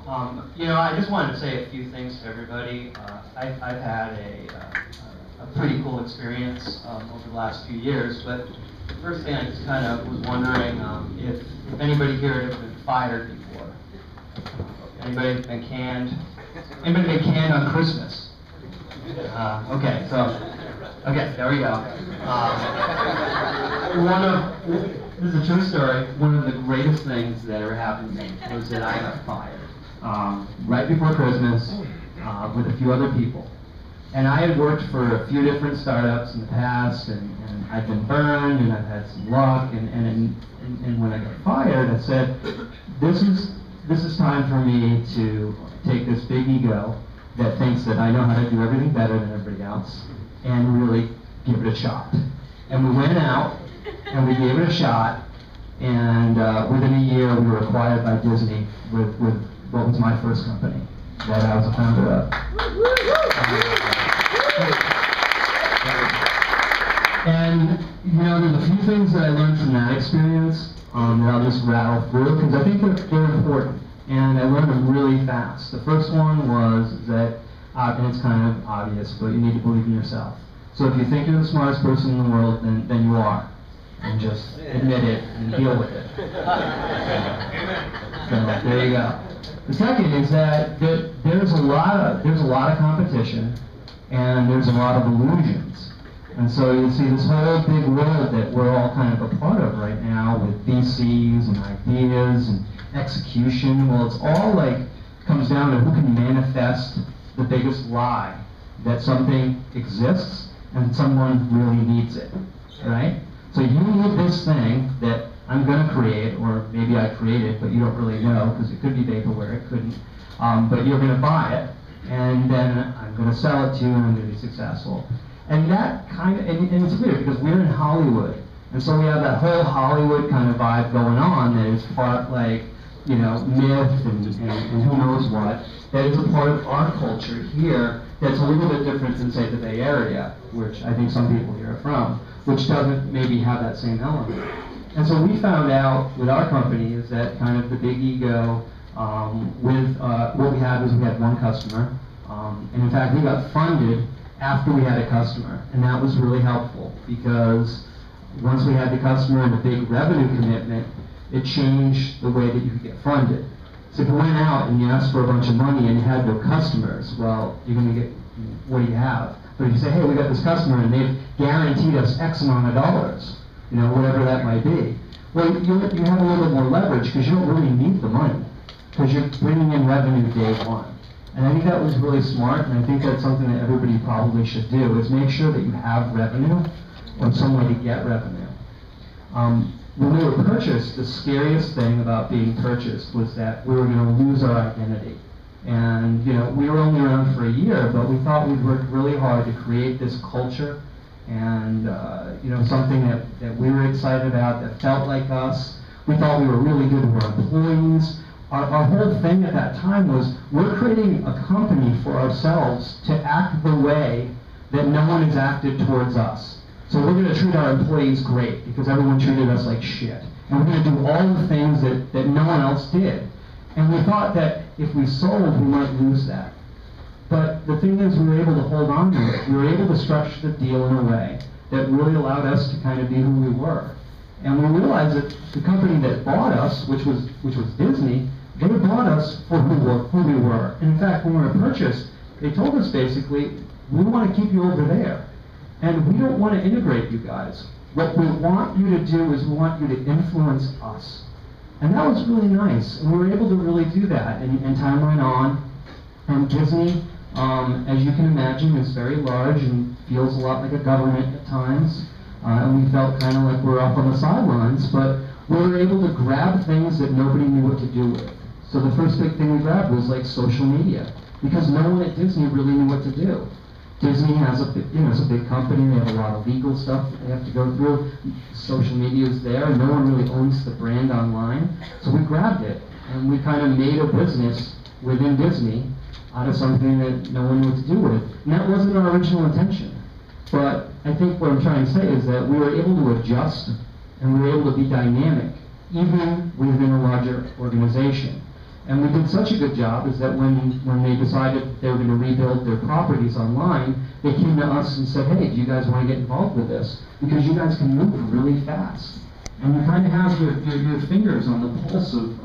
I just wanted to say a few things to everybody. I've had a pretty cool experience over the last few years, but the first thing I just kind of was wondering if anybody here has been fired before. Anybody been canned? Anybody been canned on Christmas? Okay, there we go. This is a true story. One of the greatest things that ever happened to me was that I got fired right before Christmas with a few other people. And I had worked for a few different startups in the past, and I'd been burned, and I've had some luck, and when I got fired, I said, this is time for me to take this big ego that thinks that I know how to do everything better than everybody else, and really give it a shot. And we went out, and we gave it a shot, and within a year we were acquired by Disney with what was my first company that I was a founder of. And there's a few things that I learned from that experience that I'll just rattle through, because I think they're important, and I learned them really fast. The first one was that, and it's kind of obvious, but you need to believe in yourself. So if you think you're the smartest person in the world, then you are. And just admit it and deal with it. So there you go. The second is that there's a lot of competition, and there's a lot of illusions. And so you see this whole big world that we're all kind of a part of right now with VCs and ideas and execution. Well, it's all comes down to who can manifest the biggest lie that something exists and someone really needs it, right? So you need this thing that I'm going to create, or maybe I created, but you don't really know, because it could be vaporware, it couldn't. But you're going to buy it, and then I'm going to sell it to you, and I'm going to be successful. And that kind of, and it's weird, because we're in Hollywood, and so we have that whole Hollywood kind of vibe going on that is part myth and who knows what, that is a part of our culture here that's a little bit different than, say, the Bay Area, which I think some people here are from, which doesn't maybe have that same element. And so we found out with our company is that kind of the big ego with what we had was we had one customer, and in fact we got funded after we had a customer, and that was really helpful, because once we had the customer and a big revenue commitment, it changed the way that you could get funded. So if you went out and you asked for a bunch of money and you had no customers, well, you're going to get, what do you have? But if you say, hey, we got this customer and they've guaranteed us X amount of dollars, whatever that might be, well, you have a little bit more leverage, because you don't really need the money, because you're bringing in revenue day one. And I think that was really smart, and I think that's something that everybody probably should do, is make sure that you have revenue or some way to get revenue. When we were purchased, the scariest thing about being purchased was that we were going to lose our identity. And we were only around for a year, but we thought we'd worked really hard to create this culture and something that we were excited about, that felt like us. We thought we were really good with our employees. Our whole thing at that time was, we're creating a company for ourselves to act the way that no one has acted towards us. So we're going to treat our employees great, because everyone treated us like shit. And we're going to do all the things that no one else did. And we thought that if we sold, we might lose that. But the thing is, we were able to hold on to it. We were able to structure the deal in a way that really allowed us to kind of be who we were. And we realized that the company that bought us, which was Disney, they bought us for who we were. And in fact, when we were purchased, they told us basically, we want to keep you over there. And we don't want to integrate you guys. What we want you to do is we want you to influence us. And that was really nice. And we were able to really do that. And time went on. And Disney, as you can imagine, is very large and feels a lot like a government at times. And we felt kind of like we were up on the sidelines. But we were able to grab things that nobody knew what to do with. So the first big thing we grabbed was social media, because no one at Disney really knew what to do. Disney has it's a big company. They have a lot of legal stuff that they have to go through. Social media is there, and no one really owns the brand online. So we grabbed it, and we kind of made a business within Disney out of something that no one knew what to do with. And that wasn't our original intention. But I think what I'm trying to say is that we were able to adjust, and we were able to be dynamic, even within a larger organization. And we did such a good job is that when they decided they were going to rebuild their properties online, they came to us and said, hey, do you guys want to get involved with this? Because you guys can move really fast. And you kind of have your fingers on the pulse of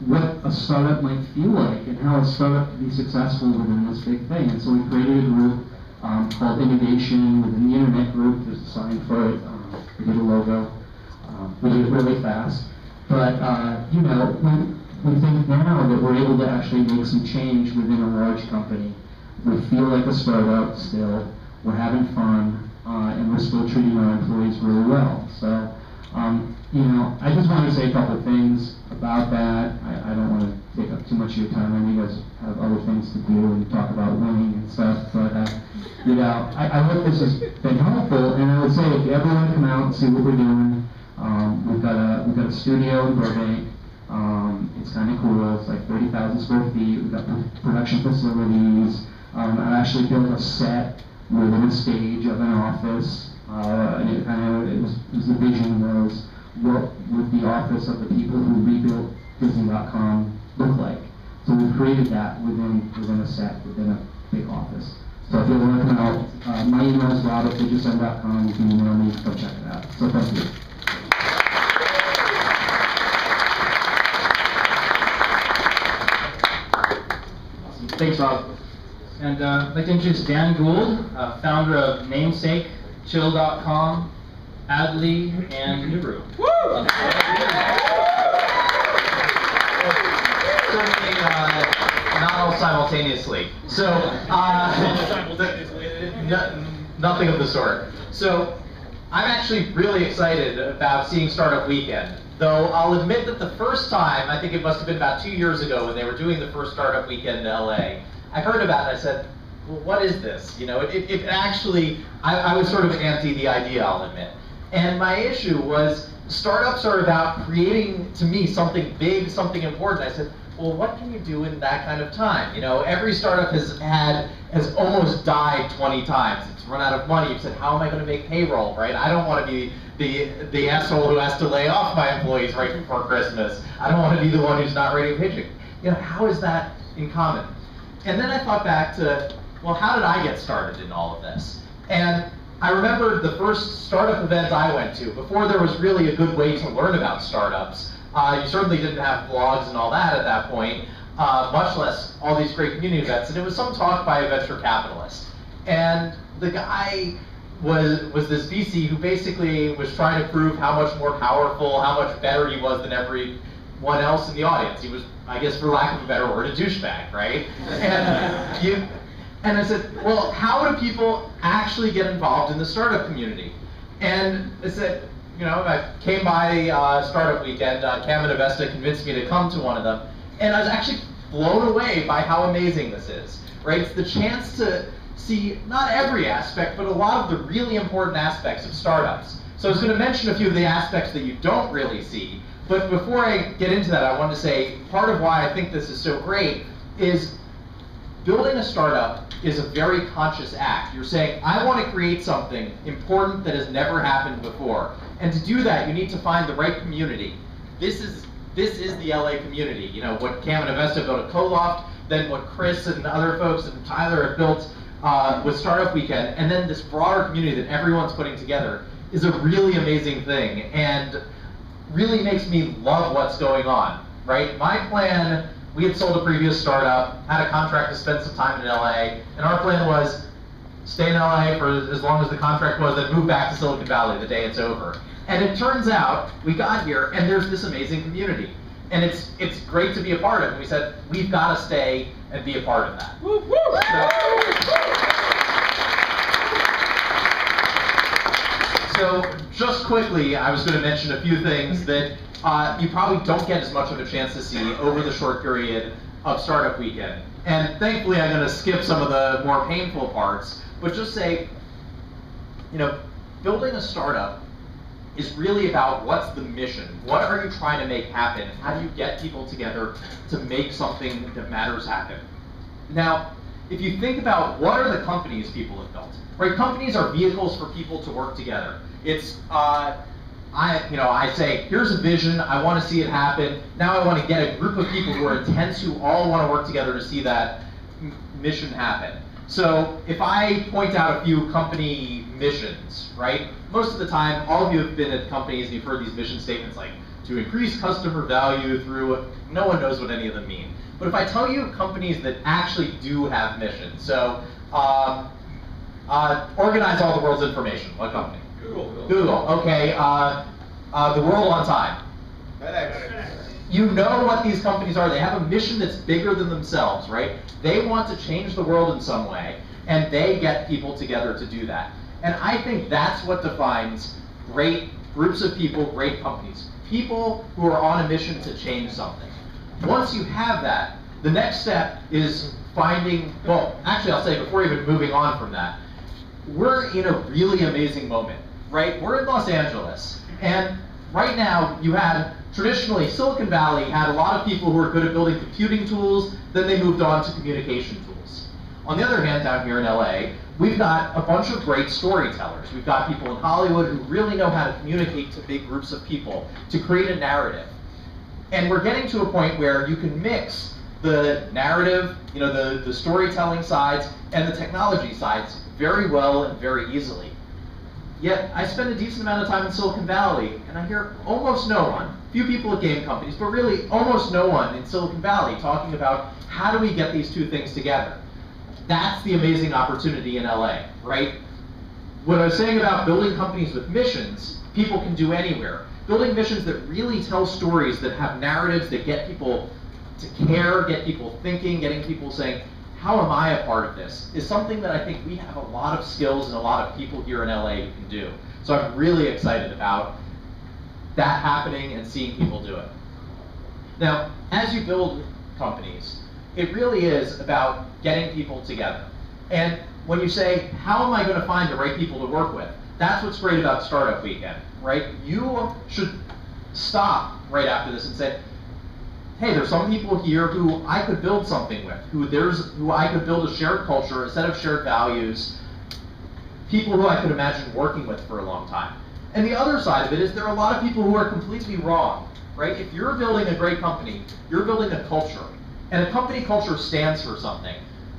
what a startup might feel like and how a startup can be successful within this big thing. And so we created a group called Innovation within the Internet group. There's a sign for it. We did a logo. We did it really fast. But, you know, we think now that we're able to actually make some change within a large company. We feel like a startup still. We're having fun, and we're still treating our employees really well. So, you know, I just want to say a couple of things about that. I don't want to take up too much of your time. I know you guys have other things to do and talk about winning and stuff. But, you know, I hope this has been helpful. And I would say if you ever want to come out and see what we're doing, we've got a studio in Burbank. It's kind of cool. It's like 30,000 square feet. We've got production facilities. I actually built a set within a stage of an office. And it was the vision was, what would the office of the people who rebuilt Disney.com look like? So we created that within a set, within a big office. So if you want to come out, my email is rob@digisend.com. You can email me, go check it out. So thank you. Thanks, Rob. And I'd like to introduce Dan Gould, founder of Namesake, Chill.com, Adly, and Nuru. Woo! Certainly not all simultaneously. So, nothing of the sort. So, I'm actually really excited about seeing Startup Weekend. Though I'll admit that the first time, I think it must have been about 2 years ago when they were doing the first Startup Weekend in LA, I heard about it and I said, well, what is this? You know, it actually, I was sort of anti the idea, I'll admit. And my issue was, startups are about creating, to me, something big, something important. I said, well, what can you do in that kind of time? You know, every startup has almost died 20 times. It's run out of money. You've said, how am I going to make payroll, right? I don't want to be the asshole who has to lay off my employees right before Christmas. I don't want to be the one who's not ready to pitch it. You know, how is that in common? And then I thought back to, well, how did I get started in all of this? And I remember the first startup event I went to, before there was really a good way to learn about startups. You certainly didn't have blogs and all that at that point, much less all these great community events. And it was some talk by a venture capitalist. And the guy was this VC who basically was trying to prove how much more powerful, how much better he was than everyone else in the audience. He was, I guess for lack of a better word, a douchebag, right? And I said, well, how do people actually get involved in the startup community? And I said, you know, I came by Startup Weekend, Cam and Avesta convinced me to come to one of them, and I was actually blown away by how amazing this is, right? It's the chance to see not every aspect, but a lot of the really important aspects of startups. So I was going to mention a few of the aspects that you don't really see, but before I get into that, I want to say part of why I think this is so great is building a startup is a very conscious act. You're saying, I want to create something important that has never happened before. And to do that, you need to find the right community. This is the LA community. You know, what Cam and Avesta built at Coloft, then what Chris and other folks and Tyler have built with Startup Weekend, and then this broader community that everyone's putting together is a really amazing thing and really makes me love what's going on, right? My plan, we had sold a previous startup, had a contract to spend some time in LA, and our plan was stay in LA for as long as the contract was, then move back to Silicon Valley the day it's over. And it turns out, we got here, and there's this amazing community. And it's great to be a part of it. And we said, we've got to stay and be a part of that. Woo, woo. So just quickly, I was going to mention a few things that you probably don't get as much of a chance to see over the short period of Startup Weekend. And thankfully, I'm going to skip some of the more painful parts, but just say, you know, building a startup is really about what's the mission? What are you trying to make happen? How do you get people together to make something that matters happen? Now, if you think about what are the companies people have built, right? Companies are vehicles for people to work together. It's I say, here's a vision, I want to see it happen. Now I want to get a group of people who are intense, who all want to work together to see that mission happen. So if I point out a few company missions, right? Most of the time, all of you have been at companies and you've heard these mission statements like, to increase customer value through, no one knows what any of them mean. But if I tell you companies that actually do have missions, so organize all the world's information, what company? Google, okay. The world on time. You know what these companies are. They have a mission that's bigger than themselves, right? They want to change the world in some way, and they get people together to do that. And I think that's what defines great groups of people, great companies. People who are on a mission to change something. Once you have that, the next step is finding, well, actually I'll say before even moving on from that, we're in a really amazing moment, right? We're in Los Angeles, and right now you had, traditionally Silicon Valley had a lot of people who were good at building computing tools, then they moved on to communication tools. On the other hand, down here in LA, we've got a bunch of great storytellers. We've got people in Hollywood who really know how to communicate to big groups of people, to create a narrative. And we're getting to a point where you can mix the narrative, the storytelling sides, and the technology sides very well and very easily. Yet, I spend a decent amount of time in Silicon Valley, and I hear almost no one, few people at game companies, but really almost no one in Silicon Valley talking about how do we get these two things together. That's the amazing opportunity in LA, right? What I was saying about building companies with missions, people can do anywhere. Building missions that really tell stories, that have narratives, that get people to care, get people thinking, getting people saying, how am I a part of this, is something that I think we have a lot of skills and a lot of people here in LA who can do. So I'm really excited about that happening and seeing people do it. Now, as you build companies, it really is about getting people together. And when you say, how am I going to find the right people to work with? That's what's great about Startup Weekend, right? You should stop right after this and say, hey, there's some people here who I could build something with, who I could build a shared culture, a set of shared values, people who I could imagine working with for a long time. And the other side of it is there are a lot of people who are completely wrong, right? If you're building a great company, you're building a culture. And a company culture stands for something.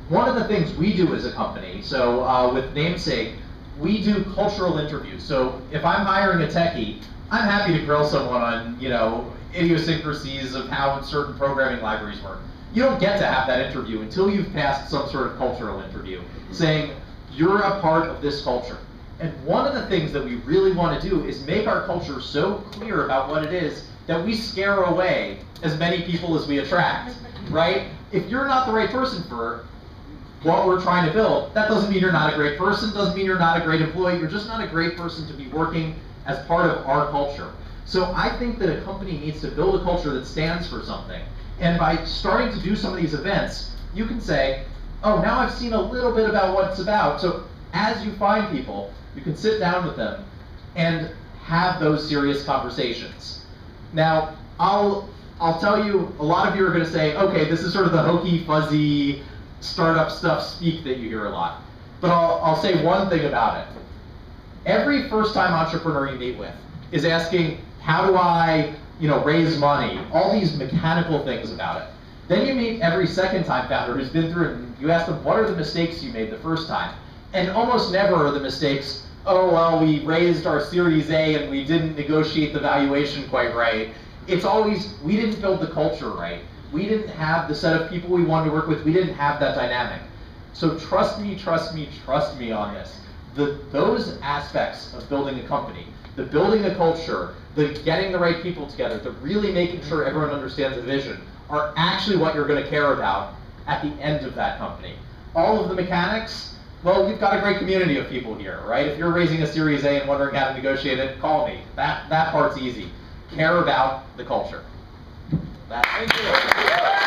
One of the things we do as a company, so with Namesake, we do cultural interviews. So if I'm hiring a techie, I'm happy to grill someone on, idiosyncrasies of how certain programming libraries work. You don't get to have that interview until you've passed some sort of cultural interview, saying, you're a part of this culture. And one of the things that we really want to do is make our culture so clear about what it is that we scare away as many people as we attract, right? If you're not the right person for what we're trying to build, that doesn't mean you're not a great person, doesn't mean you're not a great employee, you're just not a great person to be working as part of our culture. So I think that a company needs to build a culture that stands for something. And by starting to do some of these events, you can say, oh, now I've seen a little bit about what it's about. So as you find people, you can sit down with them and have those serious conversations. Now, I'll tell you, a lot of you are going to say, okay, this is sort of the hokey, fuzzy, startup stuff speak that you hear a lot. But I'll say one thing about it. Every first-time entrepreneur you meet with is asking, how do I raise money? All these mechanical things about it. Then you meet every second-time founder who's been through it, and you ask them, what are the mistakes you made the first time? And almost never are the mistakes, oh, well, we raised our Series A and we didn't negotiate the valuation quite right. It's always, we didn't build the culture right. We didn't have the set of people we wanted to work with. We didn't have that dynamic. So trust me on this. Those aspects of building a company, the building a culture, the getting the right people together, the really making sure everyone understands the vision, are actually what you're going to care about at the end of that company. All of the mechanics, well, you've got a great community of people here, right? If you're raising a Series A and wondering how to negotiate it, call me. That part's easy. Care about the culture. Thank you.